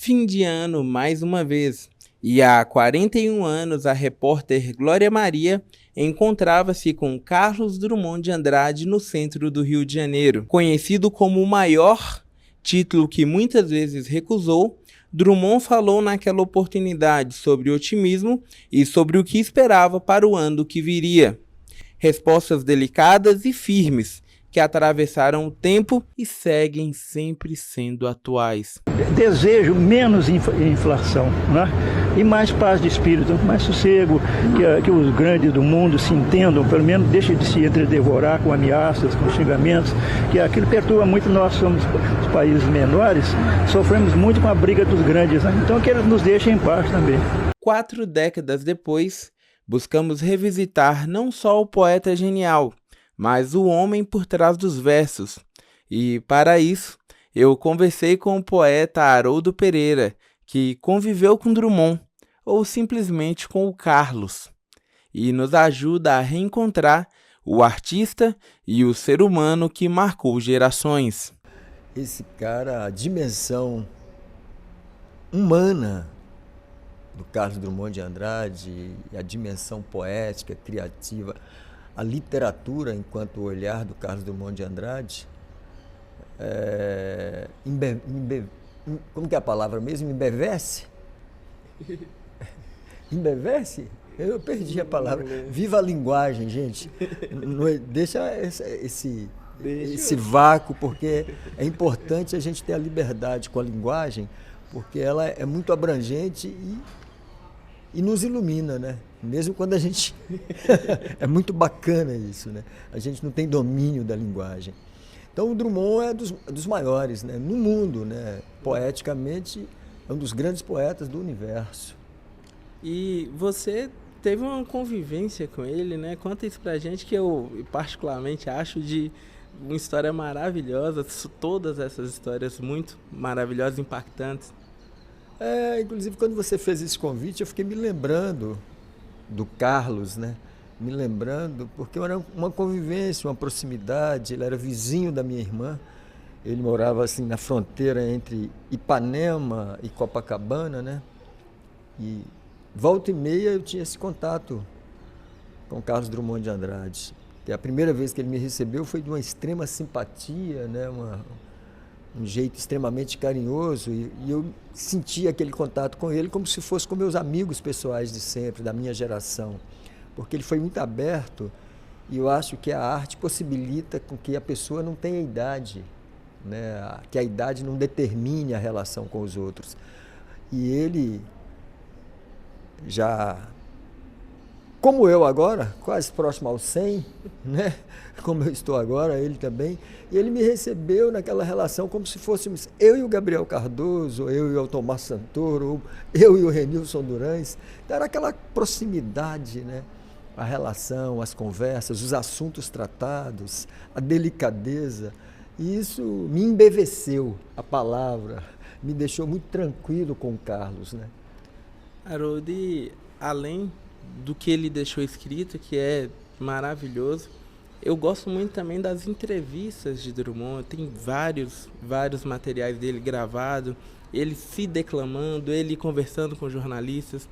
Fim de ano mais uma vez, e há 41 anos a repórter Glória Maria encontrava-se com Carlos Drummond de Andrade no centro do Rio de Janeiro. Conhecido como o maior, título que muitas vezes recusou, Drummond falou naquela oportunidade sobre otimismo e sobre o que esperava para o ano que viria. Respostas delicadas e firmes, que atravessaram o tempo e seguem sempre sendo atuais. Desejo menos inflação, né? E mais paz de espírito, mais sossego, que os grandes do mundo se entendam, pelo menos deixem de se entredevorar com ameaças, com xingamentos, que aquilo perturba muito. Nós somos os países menores, sofremos muito com a briga dos grandes, né? Então que eles nos deixem em paz também. 4 décadas depois, buscamos revisitar não só o poeta genial, mas o homem por trás dos versos. E, para isso, eu conversei com o poeta Haroldo Pereira, que conviveu com Drummond, ou simplesmente com o Carlos, e nos ajuda a reencontrar o artista e o ser humano que marcou gerações. Esse cara, a dimensão humana do Carlos Drummond de Andrade, a dimensão poética, criativa, a literatura enquanto olhar do Carlos Drummond de Andrade, como que é a palavra mesmo? Embevece? Embevece? Eu perdi a palavra. Viva a linguagem, gente. Deixa esse vácuo, porque é importante a gente ter a liberdade com a linguagem, porque ela é muito abrangente e nos ilumina, né? Mesmo quando a gente... é muito bacana isso, né? A gente não tem domínio da linguagem. Então o Drummond é dos maiores, né? No mundo, né? Poeticamente, é um dos grandes poetas do universo. E você teve uma convivência com ele, né? Conta isso pra gente, que eu particularmente acho de uma história maravilhosa, todas essas histórias muito maravilhosas, impactantes. Inclusive, quando você fez esse convite, eu fiquei me lembrando do Carlos, né? Me lembrando, porque era uma convivência, uma proximidade. Ele era vizinho da minha irmã. Ele morava assim na fronteira entre Ipanema e Copacabana, né? E volta e meia eu tinha esse contato com Carlos Drummond de Andrade. E a primeira vez que ele me recebeu foi de uma extrema simpatia, né? Um jeito extremamente carinhoso, e eu sentia aquele contato com ele como se fosse com meus amigos pessoais de sempre, da minha geração, porque ele foi muito aberto, e eu acho que a arte possibilita com que a pessoa não tenha idade, né? Que a idade não determine a relação com os outros. E ele já, como eu agora, quase próximo aos 100, né? Como eu estou agora, ele também, e ele me recebeu naquela relação como se fôssemos eu e o Gabriel Cardoso, eu e o Tomás Santoro, eu e o Renilson Durães. Então, era aquela proximidade, né? A relação, as conversas, os assuntos tratados, a delicadeza, e isso me embeveceu, a palavra, me deixou muito tranquilo com o Carlos, né? Haroldo, além do que ele deixou escrito, que é maravilhoso, eu gosto muito também das entrevistas de Drummond. Tem vários materiais dele gravados, ele se declamando, ele conversando com jornalistas.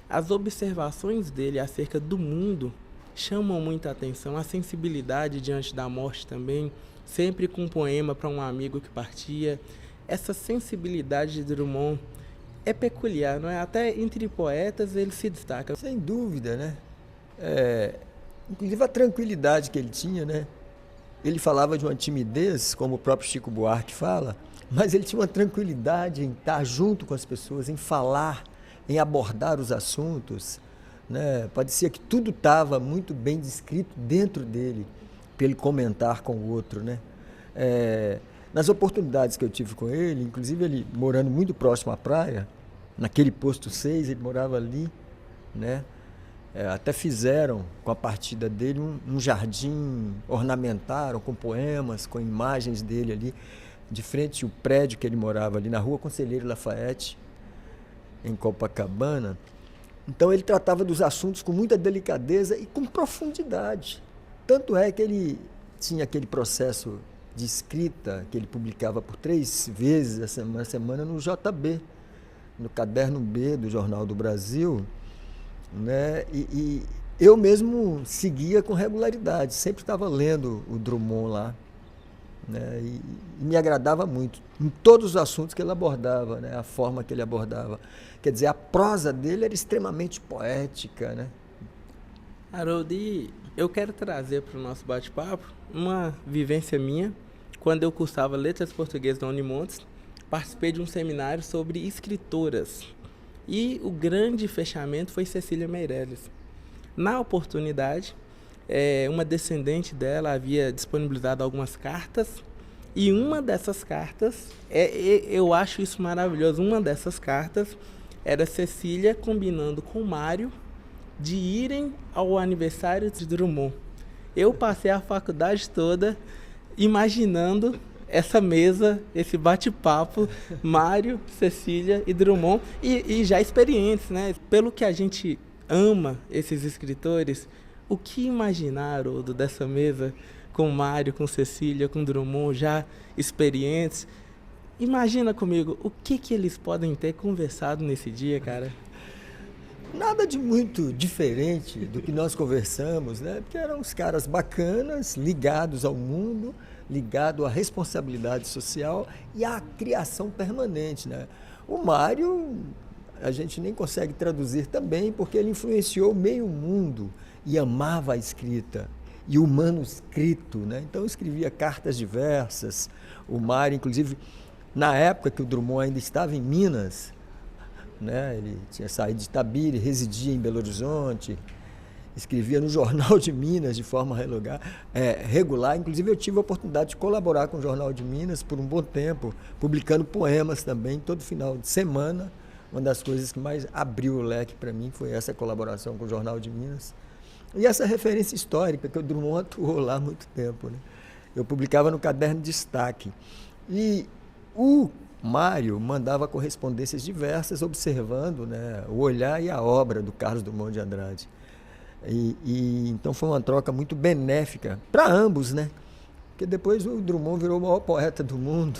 As observações dele acerca do mundo chamam muita atenção, a sensibilidade diante da morte também, sempre com um poema para um amigo que partia. Essa sensibilidade de Drummond é peculiar, não é? Até entre poetas ele se destaca. Sem dúvida, né? Inclusive a tranquilidade que ele tinha, né? Ele falava de uma timidez, como o próprio Chico Buarque fala, mas ele tinha uma tranquilidade em estar junto com as pessoas, em falar, em abordar os assuntos, né? Parecia que tudo estava muito bem descrito dentro dele, para ele comentar com o outro, né? Nas oportunidades que eu tive com ele, inclusive ele morando muito próximo à praia, naquele posto 6, ele morava ali, né? Até fizeram com a partida dele um jardim, ornamentaram com poemas, com imagens dele ali, de frente ao prédio que ele morava ali na Rua Conselheiro Lafayette, em Copacabana. Então ele tratava dos assuntos com muita delicadeza e com profundidade. Tanto é que ele tinha aquele processo de escrita que ele publicava por 3 vezes a semana no JB, no caderno B do Jornal do Brasil, né? E eu mesmo seguia com regularidade, sempre estava lendo o Drummond lá, né? E me agradava muito, em todos os assuntos que ele abordava, né? A forma que ele abordava. Quer dizer, a prosa dele era extremamente poética, né? Harold, e eu quero trazer para o nosso bate-papo uma vivência minha. Quando eu cursava Letras Portuguesas na Unimontes, participei de um seminário sobre escritoras. E o grande fechamento foi Cecília Meirelles. Na oportunidade, uma descendente dela havia disponibilizado algumas cartas, e uma dessas cartas, eu acho isso maravilhoso, uma dessas cartas era Cecília combinando com Mário de irem ao aniversário de Drummond. Eu passei a faculdade toda imaginando essa mesa, esse bate-papo, Mário, Cecília e Drummond, e já experientes, né? Pelo que a gente ama esses escritores, o que imaginar, Haroldo, dessa mesa com Mário, com Cecília, com Drummond, já experientes? Imagina comigo, o que eles podem ter conversado nesse dia, cara? Nada de muito diferente do que nós conversamos, né? Porque eram uns caras bacanas, ligados ao mundo, ligados à responsabilidade social e à criação permanente, né? O Mário, a gente nem consegue traduzir também, porque ele influenciou meio mundo e amava a escrita e o manuscrito, né? Então escrevia cartas diversas. O Mário, inclusive, na época que o Drummond ainda estava em Minas, né? Ele tinha saído de Itabira, residia em Belo Horizonte, escrevia no Jornal de Minas de forma regular. Inclusive eu tive a oportunidade de colaborar com o Jornal de Minas por um bom tempo, publicando poemas também, todo final de semana. Uma das coisas que mais abriu o leque para mim foi essa colaboração com o Jornal de Minas. E essa referência histórica, que o Drummond atuou lá há muito tempo, né? Eu publicava no caderno Destaque. E o Mário mandava correspondências diversas, observando, né, o olhar e a obra do Carlos Drummond de Andrade. Então foi uma troca muito benéfica para ambos, né? Porque depois o Drummond virou o maior poeta do mundo,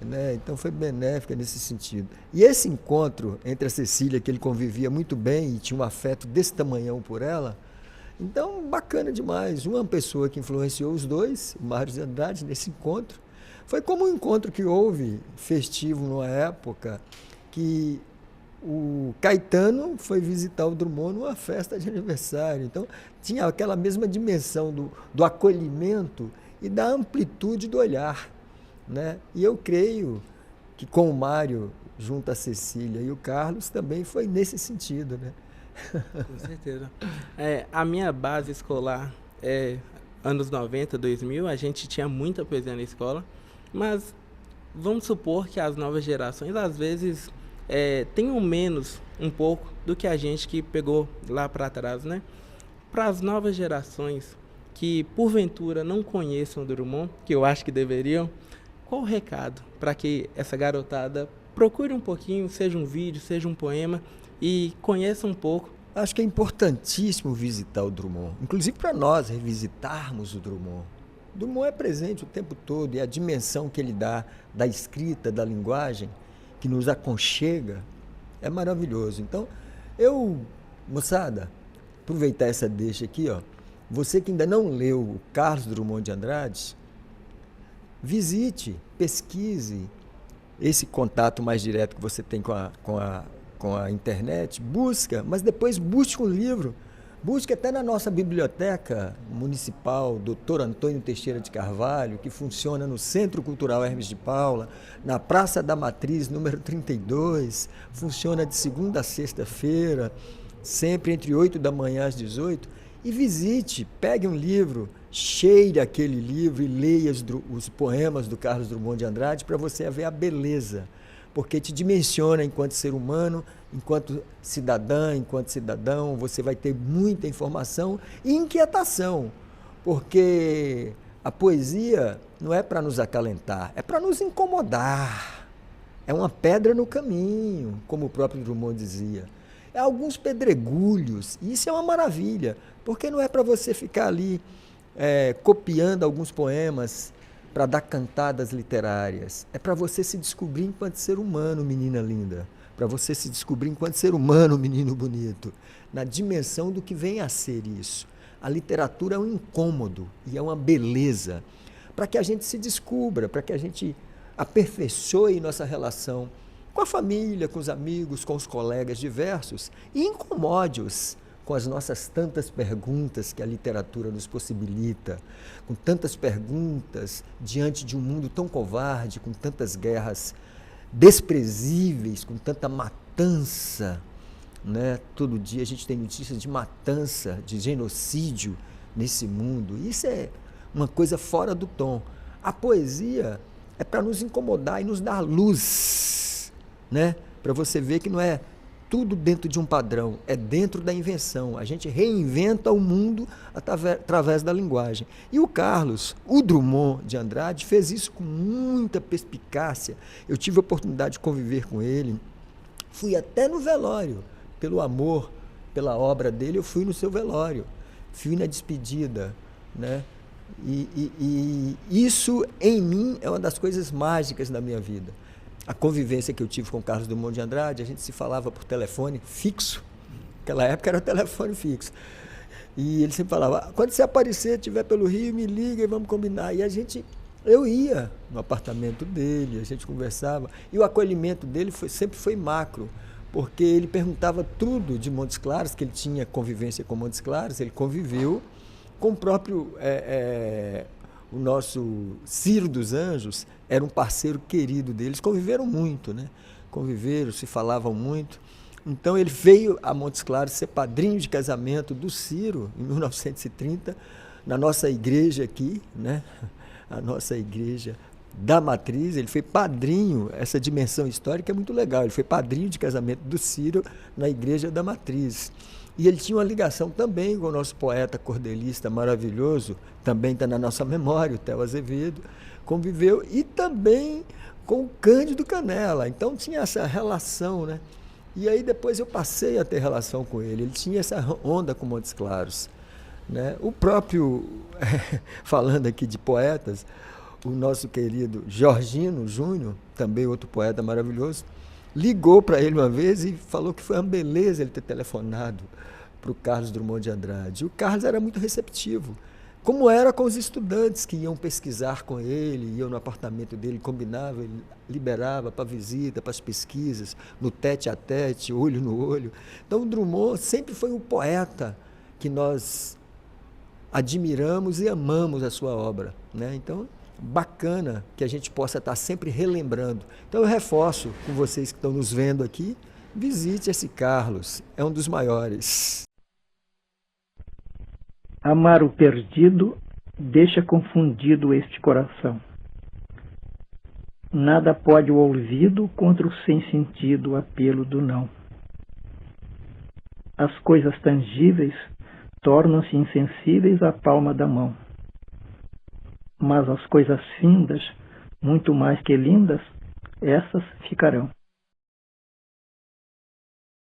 né? Então foi benéfica nesse sentido. E esse encontro entre a Cecília, que ele convivia muito bem e tinha um afeto desse tamanhão por ela, então bacana demais. Uma pessoa que influenciou os dois, o Mário de Andrade, nesse encontro, foi como um encontro que houve festivo numa época que o Caetano foi visitar o Drummond numa festa de aniversário. Então, tinha aquela mesma dimensão do acolhimento e da amplitude do olhar, né? E eu creio que com o Mário, junto a Cecília e o Carlos, também foi nesse sentido, né? Com certeza. A minha base escolar anos 90, 2000, a gente tinha muita poesia na escola, mas vamos supor que as novas gerações, às vezes, tenham menos um pouco do que a gente que pegou lá para trás, né? Para as novas gerações que, porventura, não conheçam o Drummond, que eu acho que deveriam, qual o recado para que essa garotada procure um pouquinho, seja um vídeo, seja um poema, e conheça um pouco? Acho que é importantíssimo visitar o Drummond, inclusive para nós revisitarmos o Drummond. O Drummond é presente o tempo todo, e a dimensão que ele dá da escrita, da linguagem, que nos aconchega, é maravilhoso. Então, moçada, aproveitar essa deixa aqui, ó, você que ainda não leu o Carlos Drummond de Andrade, visite, pesquise esse contato mais direto que você tem com a internet, mas depois busque um livro, busque até na nossa biblioteca municipal, Dr. Antônio Teixeira de Carvalho, que funciona no Centro Cultural Hermes de Paula, na Praça da Matriz, número 32, funciona de segunda a sexta-feira, sempre entre 8 da manhã às 18, e visite, pegue um livro, cheire aquele livro e leia os poemas do Carlos Drummond de Andrade para você ver a beleza, porque te dimensiona enquanto ser humano, enquanto cidadã, enquanto cidadão. Você vai ter muita informação e inquietação, porque a poesia não é para nos acalentar, é para nos incomodar. É uma pedra no caminho, como o próprio Drummond dizia. É alguns pedregulhos, e isso é uma maravilha, porque não é para você ficar ali copiando alguns poemas para dar cantadas literárias. É para você se descobrir enquanto ser humano, menina linda. para você se descobrir enquanto ser humano, menino bonito, na dimensão do que vem a ser isso. A literatura é um incômodo e é uma beleza para que a gente se descubra, para que a gente aperfeiçoe nossa relação com a família, com os amigos, com os colegas diversos e incomode-os com as nossas tantas perguntas que a literatura nos possibilita, com tantas perguntas diante de um mundo tão covarde, com tantas guerras desprezíveis, com tanta matança, né? Todo dia a gente tem notícias de matança, de genocídio nesse mundo. Isso é uma coisa fora do tom. A poesia é para nos incomodar e nos dar luz, né? Para você ver que não é tudo dentro de um padrão, é dentro da invenção. A gente reinventa o mundo através da linguagem. E o Carlos, o Drummond de Andrade, fez isso com muita perspicácia. Eu tive a oportunidade de conviver com ele, fui até no velório, pelo amor, pela obra dele, eu fui no seu velório, fui na despedida, né? E isso, em mim, é uma das coisas mágicas da minha vida. A convivência que eu tive com o Carlos Drummond de Andrade, a gente se falava por telefone fixo. Naquela época era telefone fixo. E ele sempre falava, quando você aparecer, estiver pelo Rio, me liga e vamos combinar. E eu ia no apartamento dele, a gente conversava. E o acolhimento dele sempre foi macro, porque ele perguntava tudo de Montes Claros, que ele tinha convivência com Montes Claros, ele conviveu com o próprio... o nosso Ciro dos Anjos era um parceiro querido deles, conviveram muito, né? Conviveram, se falavam muito. Então ele veio a Montes Claros ser padrinho de casamento do Ciro, em 1930, na nossa igreja aqui, né? A nossa igreja da Matriz. Ele foi padrinho, essa dimensão histórica é muito legal, ele foi padrinho de casamento do Ciro na igreja da Matriz. E ele tinha uma ligação também com o nosso poeta cordelista maravilhoso, também está na nossa memória, o Theo Azevedo, conviveu, e também com o Cândido Canela. Então tinha essa relação, né? E aí depois eu passei a ter relação com ele. Ele tinha essa onda com Montes Claros, né? O próprio, falando aqui de poetas, o nosso querido Jorgino Júnior, também outro poeta maravilhoso, ligou para ele uma vez e falou que foi uma beleza ele ter telefonado para o Carlos Drummond de Andrade. O Carlos era muito receptivo, como era com os estudantes que iam pesquisar com ele, iam no apartamento dele, combinava, ele liberava para visita, para as pesquisas, no tete a tete, olho no olho. Então o Drummond sempre foi um poeta que nós admiramos e amamos a sua obra, né? Então, bacana que a gente possa estar sempre relembrando. Então eu reforço com vocês que estão nos vendo aqui, visite esse Carlos, é um dos maiores. Amar o perdido deixa confundido este coração. Nada pode o ouvido contra o sem sentido apelo do não. As coisas tangíveis tornam-se insensíveis à palma da mão. Mas as coisas findas, muito mais que lindas, essas ficarão.